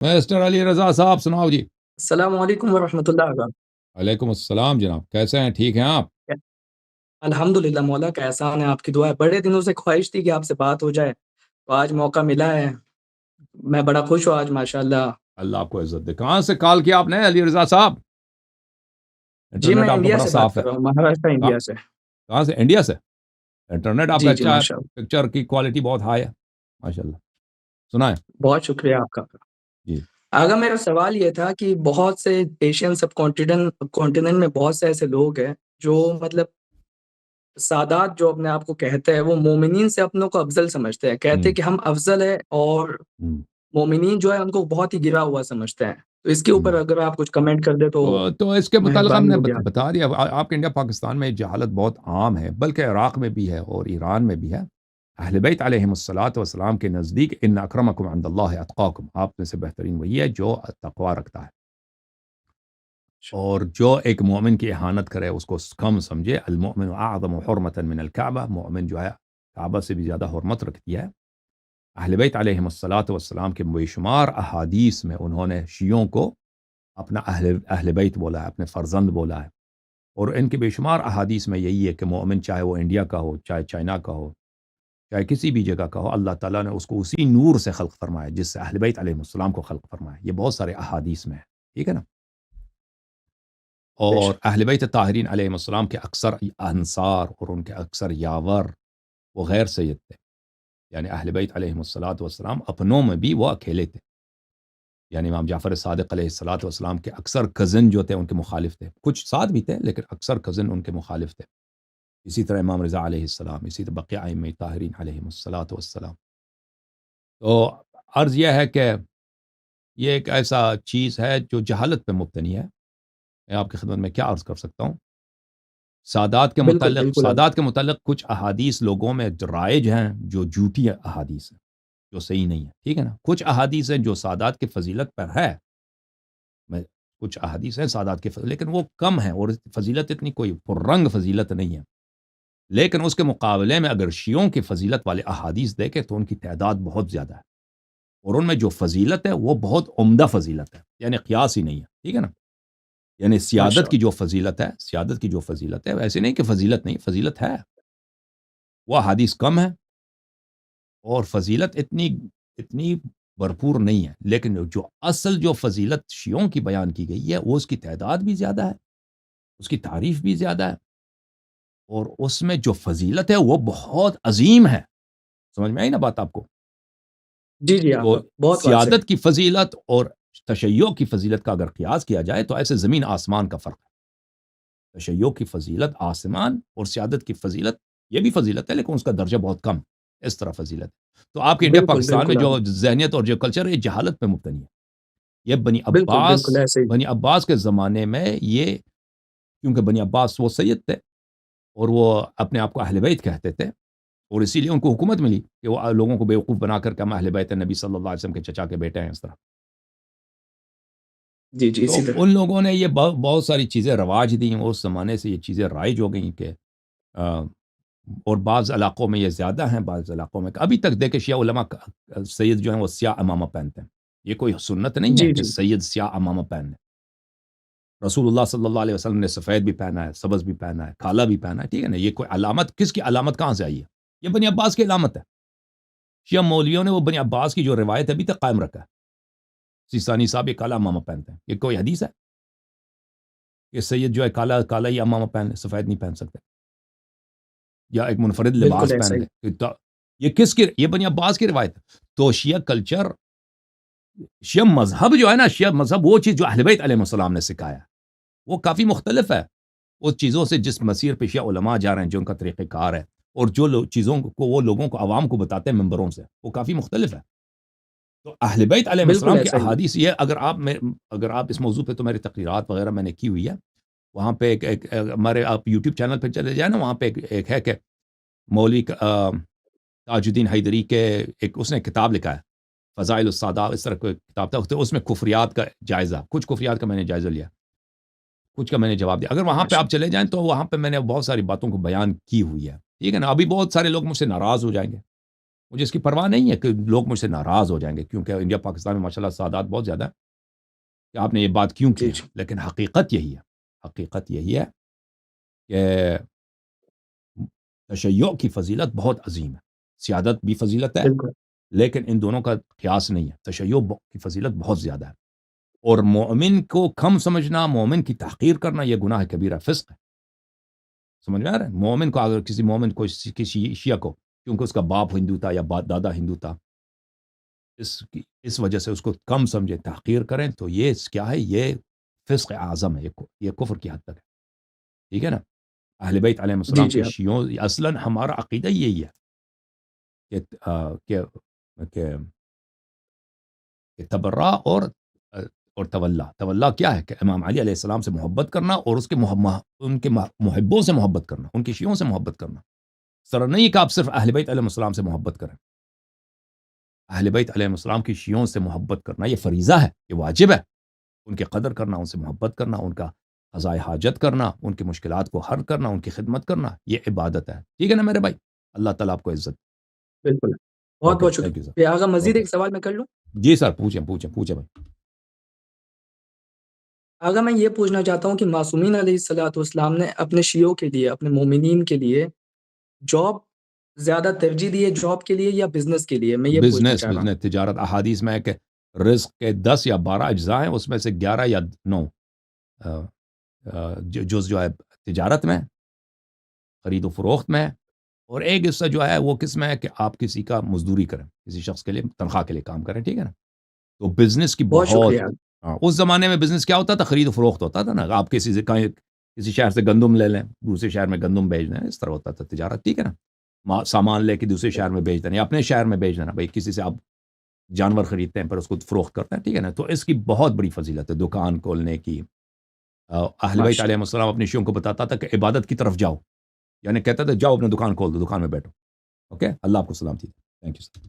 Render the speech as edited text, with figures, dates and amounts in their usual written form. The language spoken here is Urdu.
مسٹر علی رضا صاحب سناؤ جی۔ السلام علیکم ورحمۃ اللہ وبرکاتہ۔ وعلیکم السلام جناب، کیسے ہیں؟ ٹھیک ہیں آپ؟ الحمد للہ، مولا کا احسان ہے، آپ کی دعا ہے۔ بڑے دنوں سے خواہش تھی کہ آپ سے بات ہو جائے، تو آج موقع ملا ہے۔ میں بڑا خوش ہوں آج، ماشاء اللہ۔ اللہ آپ کو عزت دے۔ کہاں سے کال کیا آپ نے علی رضا صاحب؟ جی انٹرنیٹ میں آپ کا انڈیا بڑا سے بات صاف ہے۔ کر رہا ہوں، مہاراشٹر کہاں انڈیا سے۔ کہاں سے؟ انڈیا سے؟ انٹرنیٹ آپ کا جی جی اچھا ہے، ماشاء اللہ، پکچر کی کوالٹی بہت ہائی ہے ماشاء اللہ۔ سنا ہے بہت شکریہ آپ کا۔ جی۔ آگا میرا سوال یہ تھا کہ بہت سے ایشین سب کانٹیننٹ میں بہت سے ایسے لوگ ہیں جو مطلب سادات جو اپنے آپ کو کہتے ہیں، وہ مومنین سے اپنوں کو افضل سمجھتے ہیں، کہتے ہیں کہ ہم افضل ہے، اور مومنین جو ہے ان کو بہت ہی گرا ہوا سمجھتے ہیں۔ تو اس کے اوپر اگر آپ کچھ کمنٹ کر دیں تو تو اس کے متعلق ہم مہربانی نے ہوگی آپ کی۔ بتا دیا آپ کے انڈیا پاکستان میں جہالت بہت عام ہے، بلکہ عراق میں بھی ہے اور ایران میں بھی ہے۔ اہل بیت علیہم الصلاۃ والسلام کے نزدیک ان اکرمکم عند اللہ اتقاکم، آپ میں سے بہترین وہی ہے جو تقوی رکھتا ہے، اور جو ایک مومن کی اہانت کرے اس کو کم سمجھے۔ المؤمن اعظم حرمتا من الکعبہ، مومن جو ہے کعبہ سے بھی زیادہ حرمت رکھتی ہے۔ اہل بیت علیہم الصلاۃ والسلام کے بے شمار احادیث میں انہوں نے شیعوں کو اپنا اہل بیت بولا ہے، اپنے فرزند بولا ہے، اور ان کے بے شمار احادیث میں یہی ہے کہ مومن چاہے وہ انڈیا کا ہو، چاہے چائنا کا ہو، چاہے کسی بھی جگہ کا ہو، اللہ تعالیٰ نے اس کو اسی نور سے خلق فرمایا جس سے اہل بیت علیہ السلام کو خلق فرمایا۔ یہ بہت سارے احادیث میں ہے، ٹھیک ہے نا؟ بے اور شک، اہل بیت طاہرین علیہ السلام کے اکثر انصار اور ان کے اکثر یاور وہ غیر سید تھے، یعنی اہل بیت علیہ السلام اپنوں میں بھی وہ اکیلے تھے، یعنی امام جعفر صادق علیہ السلام کے اکثر کزن جو تھے ان کے مخالف تھے، کچھ ساتھ بھی تھے لیکن اکثر کزن ان کے مخالف تھے۔ اسی طرح امام رضا علیہ السلام، اسی طرح بقیہ ائمہ طاہرین علیہ السلام۔ تو عرض یہ ہے کہ یہ ایک ایسا چیز ہے جو جہالت پہ مبتنی ہے۔ میں آپ کی خدمت میں کیا عرض کر سکتا ہوں؟ بالکل بالکل سادات کے متعلق کچھ احادیث لوگوں میں رائج ہیں جو جھوٹی احادیث ہیں، جو صحیح نہیں ہے، ٹھیک ہے نا؟ کچھ احادیث ہیں جو سادات کی فضیلت پر ہے، میں کچھ احادیث ہیں سادات کی فضیلت، لیکن وہ کم ہیں، اور فضیلت اتنی کوئی پررنگ فضیلت نہیں ہے۔ لیکن اس کے مقابلے میں اگر شیعوں کی فضیلت والے احادیث دیکھیں تو ان کی تعداد بہت زیادہ ہے، اور ان میں جو فضیلت ہے وہ بہت عمدہ فضیلت ہے، یعنی قیاس ہی نہیں ہے، ٹھیک ہے نا؟ یعنی ماشاء سیادت کی اللہ، جو فضیلت ہے، سیادت کی جو فضیلت ہے، ویسے نہیں کہ فضیلت نہیں، فضیلت ہے، وہ احادیث کم ہے، اور فضیلت اتنی بھرپور نہیں ہے، لیکن جو اصل جو فضیلت شیعوں کی بیان کی گئی ہے وہ اس کی تعداد بھی زیادہ ہے، اس کی تعریف بھی زیادہ ہے، اور اس میں جو فضیلت ہے وہ بہت عظیم ہے۔ سمجھ میں آئی نا بات آپ کو؟ جی جی آپ تو بہت واضح ہے۔ سیادت کی فضیلت اور تشیع کی فضیلت کا اگر قیاس کیا جائے تو ایسے زمین آسمان کا فرق ہے۔ تشیع کی فضیلت آسمان، اور سیادت کی فضیلت یہ بھی فضیلت ہے لیکن اس کا درجہ بہت کم، اس طرح فضیلت ہے۔ تو آپ کے انڈیا بالکل پاکستان میں بالکل آپ جو ذہنیت اور جو کلچر ہے یہ جہالت پہ مبتنی ہے۔ یہ بالکل بالکل ایسے ہی۔ بنی عباس کے زمانے میں یہ، کیونکہ بنی عباس وہ سید تھے اور وہ اپنے آپ کو اہل بیت کہتے تھے، اور اسی لیے ان کو حکومت ملی کہ وہ لوگوں کو بیوقوف بنا کر کہ ہم اہل بیت نبی صلی اللہ علیہ وسلم کے چچا کے بیٹے ہیں، اس طرح۔ جی جی تو اسی طرح۔ ان لوگوں نے یہ بہت ساری چیزیں رواج دیں، اس زمانے سے یہ چیزیں رائج ہو گئیں کہ اور بعض علاقوں میں یہ زیادہ ہیں، بعض علاقوں میں ابھی تک دیکھیں شیعہ علماء سید جو ہیں وہ سیاہ امامہ پہنتے ہیں، یہ کوئی سنت نہیں ہے جی کہ جی سید سیاہ امامہ پہنے۔ رسول اللہ صلی اللہ علیہ وسلم نے سفید بھی پہنا ہے، سبز بھی پہنا ہے، کالا بھی پہنا ہے، ٹھیک ہے نا؟ یہ کوئی علامت، کس کی علامت کہاں سے آئی ہے؟ یہ بنی عباس کی علامت ہے۔ شیعہ مولویوں نے وہ بنی عباس کی جو روایت ہے ابھی تک قائم رکھا ہے۔ سیستانی صاحب یہ کالا امامہ پہنتے ہیں، یہ کوئی حدیث ہے کہ سید جو ہے کالا کالا ہی امامہ پہن لے، سفید نہیں پہن سکتے، یا ایک منفرد بالکل لباس ایسا پہن ہی۔ لے؟ یہ کس کی؟ یہ بنی عباس کی روایت ہے۔ تو شیعہ کلچر، شیعہ مذہب جو ہے نا، شیعہ مذہب وہ چیز جو اہل بیت علیہ السلام نے سکھایا وہ کافی مختلف ہے اس چیزوں سے جس مسیر پہ شیعہ علماء جا رہے ہیں، جو ان کا طریقہ کار ہے، اور جو چیزوں کو وہ لوگوں کو عوام کو بتاتے ہیں ممبروں سے، وہ کافی مختلف ہے۔ تو اہل بیت علیہ بالکل السلام کی ایسا ہی۔ احادیث یہ، اگر آپ اس موضوع پہ، تو میری تقریرات وغیرہ میں نے کی ہوئی ہے، وہاں پہ ہمارے آپ یوٹیوب چینل پہ چلے جائیں نا، وہاں پہ ایک ہے کہ مولوی تاج الدین حیدری کے ایک اس نے کتاب لکھا ہے، فضائل السادات، اس طرح کوئی کتاب تھا، تو اس میں کفریات کا جائزہ، کچھ کفریات کا میں نے جائزہ لیا، کچھ کا میں نے جواب دیا۔ اگر وہاں پہ ماشاء آپ چلے جائیں تو وہاں پہ میں نے بہت ساری باتوں کو بیان کی ہوئی ہے، ٹھیک ہے نا؟ ابھی بہت سارے لوگ مجھ سے ناراض ہو جائیں گے، مجھے اس کی پرواہ نہیں ہے کہ لوگ مجھ سے ناراض ہو جائیں گے، کیونکہ انڈیا پاکستان میں ماشاء اللہ سادات بہت زیادہ ہے، کہ آپ نے یہ بات کیوں جی، کی ہے، جی، لیکن حقیقت یہی ہے کہ تشیع کی فضیلت بہت عظیم ہے، سیادت بھی فضیلت ہے، بالکل، لیکن ان دونوں کا قیاس نہیں ہے، تشیع کی فضیلت بہت زیادہ ہے، اور مومن کو کم سمجھنا، مومن کی تحقیر کرنا، یہ گناہ کبیرہ فسق ہے، سمجھ میں آ رہا ہے؟ مومن کو اگر کسی مومن کو کسی شیعہ کو، کیونکہ اس کا باپ ہندو تھا یا دادا ہندو تھا، اس وجہ سے اس کو کم سمجھیں، تحقیر کریں، تو یہ کیا ہے؟ یہ فسق اعظم ہے، یہ کفر کی حد تک ہے، ٹھیک ہے نا؟ اہل بیت علیہ جی، السلام جی، کے شیعوں، اصلاً ہمارا عقیدہ یہی ہے کہ کہ کہ کہ تبرہ اور تولا کیا ہے؟ کہ امام علی علیہ السلام سے محبت کرنا، اور اس کے ان کے محبوں سے محبت کرنا، ان کے شیعوں سے محبت کرنا، سر نہیں کہ آپ صرف اہل بیت علیہ السلام سے محبت کریں، اہل بیت علیہ السلام کی شیعوں سے محبت کرنا یہ فریضہ ہے، یہ واجب ہے، ان کی قدر کرنا، ان سے محبت کرنا، ان کا قضاء حاجت کرنا، ان کی مشکلات کو حل کرنا، ان کی خدمت کرنا، یہ عبادت ہے، ٹھیک ہے نا میرے بھائی؟ اللہ تعالیٰ آپ کو عزت۔ بالکل۔ بہت اوکے، بہت تھینک یو سر۔ شکریہ۔ آغا مزید اوکے ایک سوال میں کر لوں؟ جی سر، پوچھیں بھائی۔ آغا میں یہ پوچھنا چاہتا ہوں کہ معصومین علیہ الصلوۃ والسلام نے اپنے شیعوں کے لیے، اپنے مومنین کے لیے جاب زیادہ ترجیح دی ہے جاب کے لیے یا بزنس کے لیے؟ میں یہ پوچھنا چاہ رہا ہوں۔ بزنس تجارت، احادیث میں ہے کہ رزق کے 10 یا 12 اجزاء ہیں، اس میں سے 11 یا 9 جز جو ہے تجارت میں، خرید و فروخت میں ہے، اور ایک حصہ جو ہے وہ کس میں ہے کہ آپ کسی کا مزدوری کریں، کسی شخص کے لیے تنخواہ کے لیے کام کریں، ٹھیک ہے نا؟ تو بزنس کی بہت بہت، شکریہ۔ اس زمانے میں بزنس کیا ہوتا تھا؟ خرید و فروخت ہوتا تھا نا، آپ کسی شہر سے گندم لے لیں، دوسرے شہر میں گندم بھیج دیں، اس طرح ہوتا تھا تجارت، ٹھیک ہے نا؟ سامان لے کے دوسرے شہر میں بھیج دینا، یا اپنے شہر میں بھیج دینا، بھائی کسی سے آپ جانور خریدتے ہیں پھر اس کو فروخت کرتے ہیں، ٹھیک ہے نا؟ تو اس کی بہت بڑی فضیلت ہے دکان کھولنے کی۔ اہل بیت علیہ ماشاء السلام اپنی شیعوں کو بتاتا تھا کہ عبادت کی طرف جاؤ، یعنی کہتا تھا جاؤ اپنے دکان کھول دو، دکان میں بیٹھو، اوکے؟ اللہ آپ کو سلامتی دے، تھینک یو سر۔